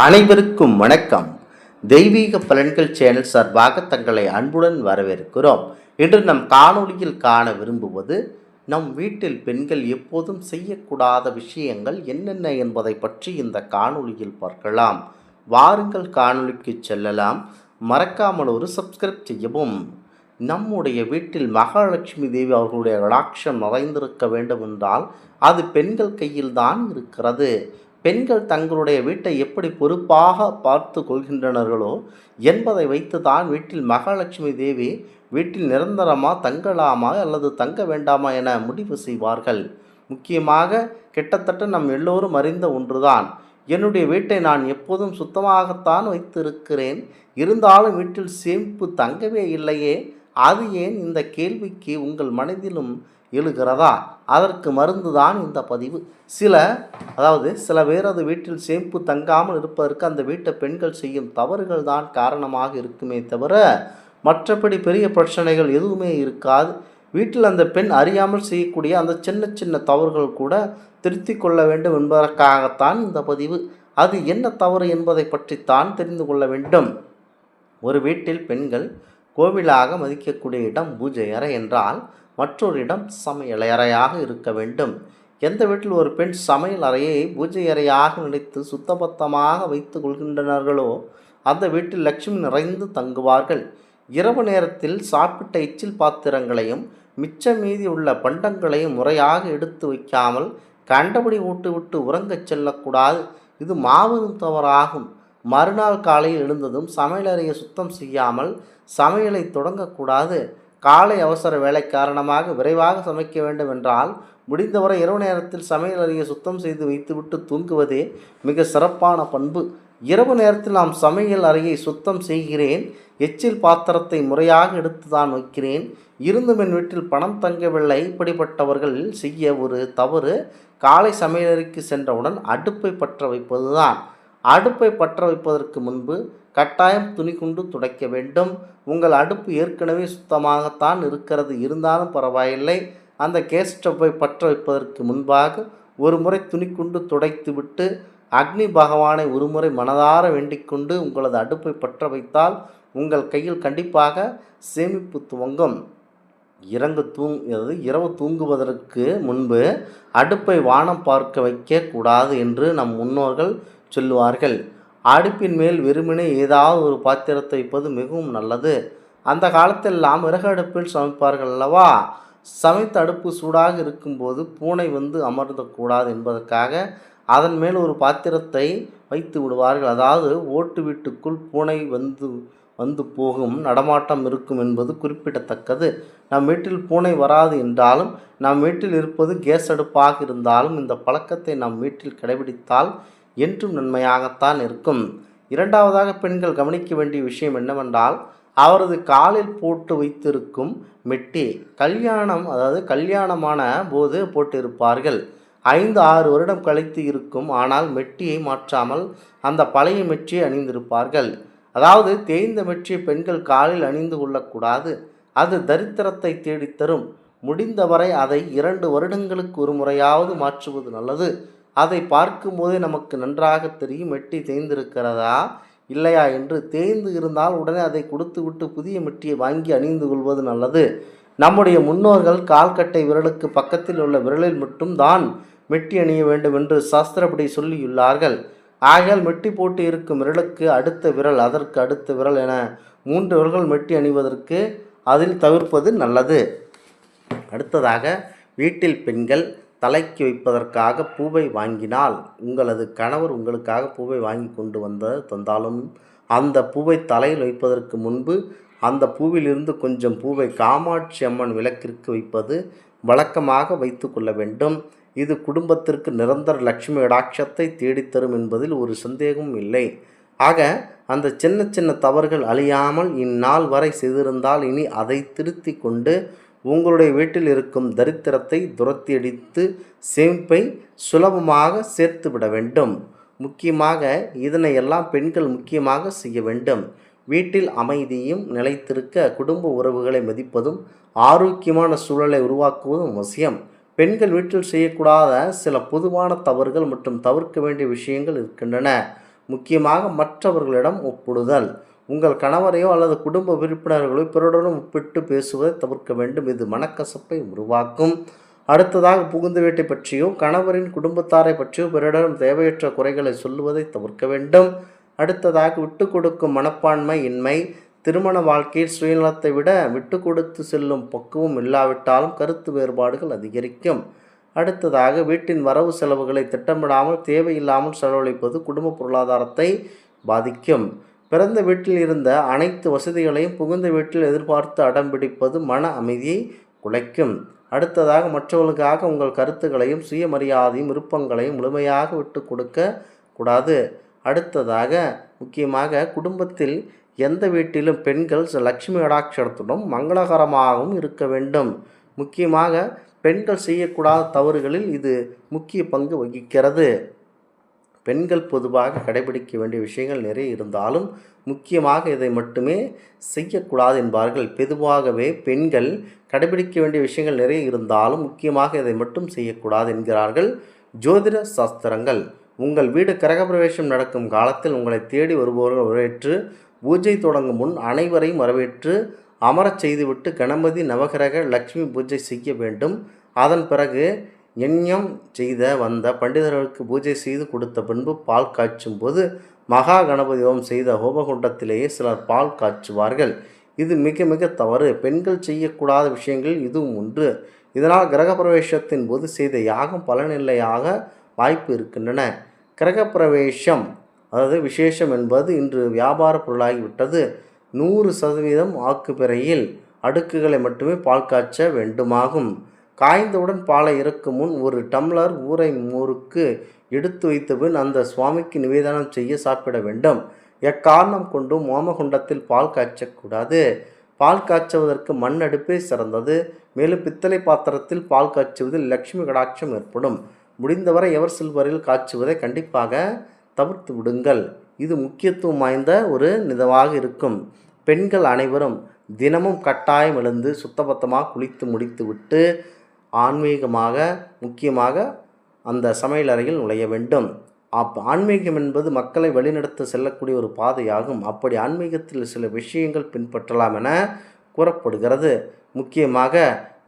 அனைவருக்கும் வணக்கம். தெய்வீக பலன்கள் சேனல் சார்பாக தங்களை அன்புடன் வரவேற்கிறோம். இன்று நம் காணொளியில் காண விரும்புவது நம் வீட்டில் பெண்கள் எப்போதும் செய்யக்கூடாத விஷயங்கள் என்னென்ன என்பதை பற்றி இந்த காணொளியில் பார்க்கலாம். வாருங்கள் காணொளிக்கு செல்லலாம். மறக்காமல் ஒரு சப்ஸ்கிரைப் செய்யவும். நம்முடைய வீட்டில் மகாலட்சுமி தேவி அவர்களுடைய கடாட்சம் நிறைந்திருக்க வேண்டும் என்றால் அது பெண்கள் கையில் தான் இருக்கிறது. பெண்கள் தங்களுடைய வீட்டை எப்படி பொறுப்பாக பார்த்து கொள்கின்றனர்களோ என்பதை வைத்து தான் வீட்டில் மகாலட்சுமி தேவி வீட்டில் நிரந்தரமாக தங்கலாமா அல்லது தங்க வேண்டாமா என முடிவு செய்வார்கள். முக்கியமாக கிட்டத்தட்ட நம் எல்லோரும் அறிந்த ஒன்றுதான். என்னுடைய வீட்டை நான் எப்போதும் சுத்தமாகத்தான் வைத்திருக்கிறேன், இருந்தாலும் வீட்டில் சேமிப்பு தங்கவே இல்லையே, அது ஏன்? இந்த கேள்விக்கு உங்கள் மனதிலும் எழுகிறதா? அதற்கு மருந்துதான் இந்த பதிவு. சில பேரது வீட்டில் சேமிப்பு தங்காமல் இருப்பதற்கு அந்த வீட்டை பெண்கள் செய்யும் தவறுகள் தான் காரணமாக இருக்குமே தவிர மற்றபடி பெரிய பிரச்சனைகள் எதுவுமே இருக்காது. வீட்டில் அந்த பெண் அறியாமல் செய்யக்கூடிய அந்த சின்ன சின்ன தவறுகள் கூட திருத்தி கொள்ள வேண்டும் என்பதற்காகத்தான் இந்த பதிவு. அது என்ன தவறு என்பதை பற்றித்தான் தெரிந்து கொள்ள வேண்டும். ஒரு வீட்டில் பெண்கள் கோவிலாக மதிக்கக்கூடிய இடம் பூஜை அறை என்றால் மற்றொரு இடம் சமையல் அறையாக இருக்க வேண்டும். எந்த வீட்டில் ஒரு பெண் சமையல் அறையை பூஜை அறையாக நினைத்து சுத்தபத்தமாக வைத்து கொள்கின்றனர்களோ அந்த வீட்டில் லட்சுமி நிறைந்து தங்குவார்கள். இரவு நேரத்தில் சாப்பிட்ட எச்சில் பாத்திரங்களையும் மிச்ச மீதி உள்ள பண்டங்களையும் முறையாக எடுத்து வைக்காமல் கண்டபடி விட்டு உறங்கச் செல்லக்கூடாது. இது மாபெரும் தவறாகும். மறுநாள் காலையில் எழுந்ததும் சமையலறையை சுத்தம் செய்யாமல் சமையலை தொடங்கக்கூடாது. காலை அவசர வேலை காரணமாக விரைவாக சமைக்க வேண்டும் என்றால் முடிந்தவரை இரவு நேரத்தில் சமையல் அறையை சுத்தம் செய்து வைத்துவிட்டு தூங்குவதே மிக சிறப்பான பண்பு. இரவு நேரத்தில் நாம் சமையல் அறையை சுத்தம் செய்கிறேன், எச்சில் பாத்திரத்தை முறையாக எடுத்து தான் வைக்கிறேன், இருந்தும் என் வீட்டில் பணம் தங்கவில்லை. இப்படிப்பட்டவர்கள் செய்ய ஒரு தவறு, காலை சமையலறைக்கு சென்றவுடன் அடுப்பை பற்ற வைப்பதுதான். அடுப்பை பற்ற வைப்பதற்கு முன்பு கட்டாயம் துணி கொண்டு துடைக்க வேண்டும். உங்கள் அடுப்பு ஏற்கனவே சுத்தமாகத்தான் இருக்கிறது, இருந்தாலும் பரவாயில்லை. அந்த கேஸ் ஸ்டவ்வை பற்ற வைப்பதற்கு முன்பாக ஒரு முறை துணி கொண்டு துடைத்துவிட்டு அக்னி பகவானை ஒரு முறை மனதார வேண்டிக்கொண்டு உங்களது அடுப்பை பற்ற வைத்தால் உங்கள் கையில் கண்டிப்பாக சேமிப்பு துவங்கும். இரவு தூங்குவதற்கு முன்பு அடுப்பை வானம் பார்க்க வைக்கக்கூடாது என்று நம் முன்னோர்கள் சொல்லுவார்கள். அடுப்பின் மேல் வெறுமனே ஏதாவது ஒரு பாத்திரத்தை வைப்பது மிகவும் நல்லது. அந்த காலத்தெல்லாம் விறகு அடுப்பில் சமைப்பார்கள் அல்லவா? சமைத்த அடுப்பு சூடாக இருக்கும்போது பூனை வந்து அமர்ந்தக்கூடாது என்பதற்காக அதன் மேல் ஒரு பாத்திரத்தை வைத்து விடுவார்கள். அதாவது ஓட்டு வீட்டுக்குள் பூனை வந்து போகும் நடமாட்டம் இருக்கும் என்பது குறிப்பிடத்தக்கது. நம் வீட்டில் பூனை வராது என்றாலும் நம் வீட்டில் இருப்பது கேஸ் அடுப்பாக இருந்தாலும் இந்த பழக்கத்தை நம் வீட்டில் கடைபிடித்தால் என்றும் நன்மையாகத்தான் இருக்கும். இரண்டாவதாக பெண்கள் கவனிக்க வேண்டிய விஷயம் என்னவென்றால் அவரது காலில் போட்டு வைத்திருக்கும் மெட்டி. கல்யாணமான போது போட்டிருப்பார்கள். 5-6 வருடம் கழித்து இருக்கும், ஆனால் மெட்டியை மாற்றாமல் அந்த பழைய மெட்டியை அணிந்திருப்பார்கள். அதாவது தேய்ந்த மெட்டியை பெண்கள் காலில் அணிந்து கொள்ளக்கூடாது, அது தரித்திரத்தை தேடித்தரும். முடிந்தவரை அதை 2 வருடங்களுக்கு ஒரு முறையாவது மாற்றுவது நல்லது. அதை பார்க்கும்போதே நமக்கு நன்றாக தெரியும் மெட்டி தேய்ந்திருக்கிறதா இல்லையா என்று. தேய்ந்து இருந்தால் உடனே அதை கொடுத்துவிட்டு புதிய மெட்டியை வாங்கி அணிந்து கொள்வது நல்லது. நம்முடைய முன்னோர்கள் கால்கட்டை விரலுக்கு பக்கத்தில் உள்ள விரலில் மட்டும் தான் மெட்டி அணிய வேண்டும் என்று சாஸ்திரப்படி சொல்லியுள்ளார்கள். ஆகையால் மெட்டி போட்டு இருக்கும் விரலுக்கு அடுத்த விரல், அதற்கு அடுத்த விரல் என 3 விரல்கள் மெட்டி அணிவதற்கு அதில் தவிர்ப்பது நல்லது. அடுத்ததாக வீட்டில் பெண்கள் தலைக்கு வைப்பதற்காக பூவை வாங்கினால் உங்களது கணவர் உங்களுக்காக பூவை வாங்கி கொண்டு தந்தாலும் அந்த பூவை தலையில் வைப்பதற்கு முன்பு அந்த பூவிலிருந்து கொஞ்சம் பூவை காமாட்சி அம்மன் விளக்கிற்கு வைப்பது வழக்கமாக வைத்து கொள்ள வேண்டும். இது குடும்பத்திற்கு நிரந்தர லட்சுமி கடாட்சத்தை தேடித்தரும் என்பதில் ஒரு சந்தேகமும் இல்லை. ஆக அந்த சின்ன சின்ன தவறுகள் அழியாமல் இந்நாள் வரை செய்திருந்தால் இனி அதை திருத்தி கொண்டு உங்களுடைய வீட்டில் இருக்கும் தரித்திரத்தை துரத்தியடித்து சேமிப்பை சுலபமாக சேர்த்து விட வேண்டும். முக்கியமாக இதனையெல்லாம் பெண்கள் முக்கியமாக செய்ய வேண்டும். வீட்டில் அமைதியும் நிலைத்திருக்க குடும்ப உறவுகளை மதிப்பதும் ஆரோக்கியமான சூழலை உருவாக்குவதும் அவசியம். பெண்கள் வீட்டில் செய்யக்கூடாத சில பொதுவான தவறுகள் மற்றும் தவிர்க்க வேண்டிய விஷயங்கள் இருக்கின்றன. முக்கியமாக மற்றவர்களிடம் ஒப்பிடுதல். உங்கள் கணவரையோ அல்லது குடும்ப உறுப்பினர்களோ பிறருடன் ஒப்பிட்டு பேசுவதை தவிர்க்க வேண்டும். இது மனக்கசப்பை உருவாக்கும். அடுத்ததாக புகுந்த வீட்டை பற்றியோ கணவரின் குடும்பத்தாரை பற்றியோ பிறரிடம் தேவையற்ற குறைகளை சொல்லுவதை தவிர்க்க வேண்டும். அடுத்ததாக விட்டு கொடுக்கும் மனப்பான்மை இன்மை. திருமண வாழ்க்கையில் சுயநலத்தை விட விட்டு கொடுத்து செல்லும் பக்குவம் இல்லாவிட்டாலும் கருத்து வேறுபாடுகள் அதிகரிக்கும். அடுத்ததாக வீட்டின் வரவு செலவுகளை திட்டமிடாமல் தேவையில்லாமல் செலவழிப்பது குடும்ப பொருளாதாரத்தை பாதிக்கும். பிறந்த வீட்டில் இருந்த அனைத்து வசதிகளையும் புகுந்த வீட்டில் எதிர்பார்த்து அடம்பிடிப்பது மன அமைதியை குலைக்கும். அடுத்ததாக மற்றவர்களுக்காக உங்கள் கருத்துக்களையும் சுயமரியாதையும் விருப்பங்களையும் முழுமையாக விட்டு கொடுக்க கூடாது. அடுத்ததாக முக்கியமாக குடும்பத்தில் எந்த வீட்டிலும் பெண்கள் லட்சுமி கடாட்சத்துடன் மங்களகரமாகவும் இருக்க வேண்டும். முக்கியமாக பெண்கள் செய்யக்கூடாத தவறுகளில் இது முக்கிய பங்கு வகிக்கிறது. பெண்கள் பொதுவாக கடைபிடிக்க வேண்டிய விஷயங்கள் நிறைய இருந்தாலும் முக்கியமாக இதை மட்டுமே செய்யக்கூடாது என்பார்கள். பொதுவாகவே பெண்கள் கடைபிடிக்க வேண்டிய விஷயங்கள் நிறைய இருந்தாலும் முக்கியமாக இதை மட்டும் செய்யக்கூடாது என்கிறார்கள் ஜோதிட சாஸ்திரங்கள். உங்கள் வீடு கிரகப்பிரவேசம் நடக்கும் காலத்தில் உங்களை தேடி வருபவர்கள் வரவேற்று பூஜை தொடங்கும் முன் அனைவரையும் வரவேற்று அமரச் செய்துவிட்டு கணபதி நவகிரக லட்சுமி பூஜை செய்ய வேண்டும். அதன் பிறகு யஞ்ஞம் செய்த வந்த பண்டிதர்களுக்கு பூஜை செய்து கொடுத்த பின்பு பால் காய்ச்சும் போது மகா கணபதி ஹோமம் செய்த ஹோமகுண்டத்திலேயே சிலர் பால் காய்ச்சுவார்கள். இது மிக மிக தவறு. பெண்கள் செய்யக்கூடாத விஷயங்களில் இதுவும் ஒன்று. இதனால் கிரகப்பிரவேசத்தின் போது செய்த யாகம் பலனில்லையாக வாய்ப்பு இருக்கின்றன. கிரகப்பிரவேசம் அதாவது விசேஷம் என்பது இன்று வியாபார பொருளாகிவிட்டது. 100% ஆக்குப்பிறையில் அடுக்குகளை மட்டுமே பால் காய்ச்ச வேண்டுமாகும். காய்ந்தவுடன் பாலை இறக்கும் முன் ஒரு டம்ளர் ஊரை மோருக்கு எடுத்து வைத்த பின் அந்த சுவாமிக்கு நிவேதனம் செய்ய சாப்பிட வேண்டும். எக்காரணம் கொண்டும் ஹோமகுண்டத்தில் பால் காய்ச்சக்கூடாது. பால் காய்ச்சுவதற்கு மண் அடுப்பே சிறந்தது. மேலும் பித்தளை பாத்திரத்தில் பால் காய்ச்சுவதில் லட்சுமி கடாட்சம் ஏற்படும். முடிந்தவரை எவர் சில்வரில் காய்ச்சுவதை கண்டிப்பாக தவிர்த்து விடுங்கள். இது முக்கியத்துவம் வாய்ந்த ஒரு நிதவாக இருக்கும். பெண்கள் அனைவரும் தினமும் கட்டாயம் எழுந்து சுத்தபத்தமாக குளித்து முடித்து விட்டு ஆன்மீகமாக முக்கியமாக அந்த சமையலறையில் நுழைய வேண்டும். ஆன்மீகம் என்பது மக்களை வழிநடத்த செல்லக்கூடிய ஒரு பாதையாகும். அப்படி ஆன்மீகத்தில் சில விஷயங்கள் பின்பற்றலாம் என கூறப்படுகிறது. முக்கியமாக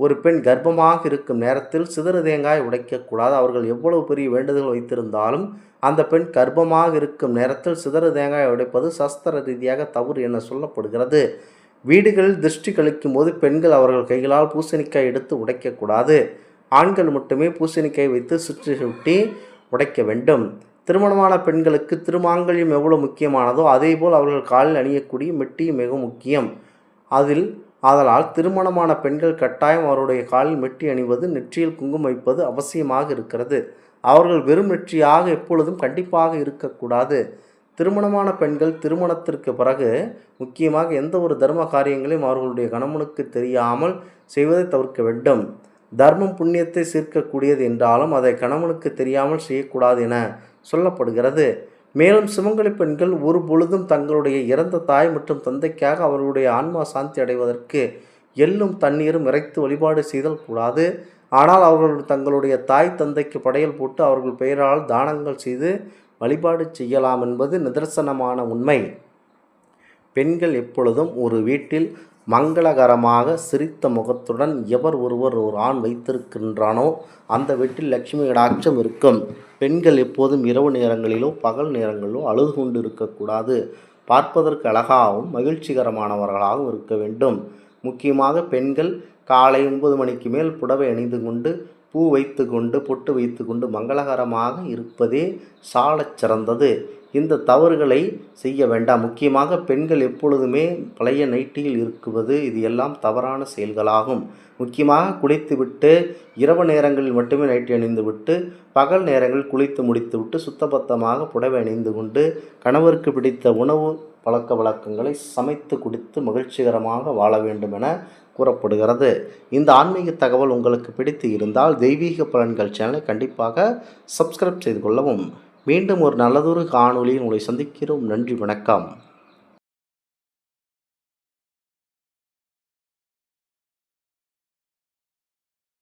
ஒரு பெண் கர்ப்பமாக இருக்கும் நேரத்தில் சிதறு தேங்காய் உடைக்கக்கூடாது. அவர்கள் எவ்வளவு பெரிய வேண்டுதல் வைத்திருந்தாலும் அந்த பெண் கர்ப்பமாக இருக்கும் நேரத்தில் சிதறு தேங்காய் உடைப்பது சாஸ்திர ரீதியாக தவறு என சொல்லப்படுகிறது. வீடுகளில் திருஷ்டி கழிக்கும் போது பெண்கள் அவர்கள் கைகளால் பூசணிக்காய் எடுத்து உடைக்கக்கூடாது. ஆண்கள் மட்டுமே பூசணிக்காய் வைத்து சுற்றி சுட்டி உடைக்க வேண்டும். திருமணமான பெண்களுக்கு திருமாங்கல்யம் எவ்வளவு முக்கியமானதோ அதேபோல் அவர்கள் காலில் அணியக்கூடிய மெட்டியும் மிகவும் முக்கியம். ஆதலால் திருமணமான பெண்கள் கட்டாயம் அவருடைய காலில் மெட்டி அணிவது நெற்றியில் குங்குமம் வைப்பது அவசியமாக இருக்கிறது. அவர்கள் வெறும் நெற்றியாக எப்பொழுதும் கண்டிப்பாக இருக்கக்கூடாது. திருமணமான பெண்கள் திருமணத்திற்கு பிறகு முக்கியமாக எந்த ஒரு தர்ம காரியங்களையும் அவர்களுடைய கணவனுக்கு தெரியாமல் செய்வதை தவிர்க்க வேண்டும். தர்மம் புண்ணியத்தை சேர்க்கக்கூடியது என்றாலும் அதை கணவனுக்கு தெரியாமல் செய்யக்கூடாது என சொல்லப்படுகிறது. மேலும் சுமங்கலி பெண்கள் ஒரு பொழுதும் தங்களுடைய இறந்த தாய் மற்றும் தந்தைக்காக அவர்களுடைய ஆன்மா சாந்தி அடைவதற்கு எள்ளும் தண்ணீரும் இறைத்து வழிபாடு செய்தல் கூடாது. ஆனால் அவர்கள் தங்களுடைய தாய் தந்தைக்கு படையல் போட்டு அவர்கள் பெயரால் தானங்கள் செய்து வழிபாடு செய்யலாம் என்பது நிதர்சனமான உண்மை. பெண்கள் எப்பொழுதும் ஒரு வீட்டில் மங்களகரமாக சிரித்த முகத்துடன் எவர் ஒருவர் ஒரு ஆண் வைத்திருக்கின்றானோ அந்த வீட்டில் லட்சுமி கடாட்சம் இருக்கும். பெண்கள் எப்போதும் இரவு நேரங்களிலோ பகல் நேரங்களிலோ அழுது கொண்டு இருக்கக்கூடாது. பார்ப்பதற்கு அழகாகவும் மகிழ்ச்சிகரமானவர்களாகவும் இருக்க வேண்டும். முக்கியமாக பெண்கள் காலை 9 மணிக்கு மேல் புடவை அணிந்து கொண்டு பூ வைத்து கொண்டு பொட்டு வைத்து கொண்டு மங்களகரமாக இருப்பதே சாலச் சிறந்தது. இந்த தவறுகளை செய்ய வேண்டாம். முக்கியமாக பெண்கள் எப்பொழுதுமே பழைய நைட்டியில் இருக்குவது இது எல்லாம் தவறான செயல்களாகும். முக்கியமாக குளித்துவிட்டு இரவு நேரங்களில் மட்டுமே நைட்டி அணிந்து விட்டு பகல் நேரங்களில் குளித்து முடித்துவிட்டு சுத்தபத்தமாக புடவை அணிந்து கொண்டு கணவருக்கு பிடித்த உணவு பழக்க வழக்கங்களை சமைத்து குடித்து மகிழ்ச்சிகரமாக வாழ வேண்டும் என கூறப்படுகிறது. இந்த ஆன்மீக தகவல் உங்களுக்கு பிடித்து இருந்தால் தெய்வீக பலன்கள் சேனலை கண்டிப்பாக சப்ஸ்கிரைப் செய்து கொள்ளவும். மீண்டும் ஒரு நல்லதொரு காணொளியில் உங்களை சந்திக்கிறோம். நன்றி, வணக்கம்.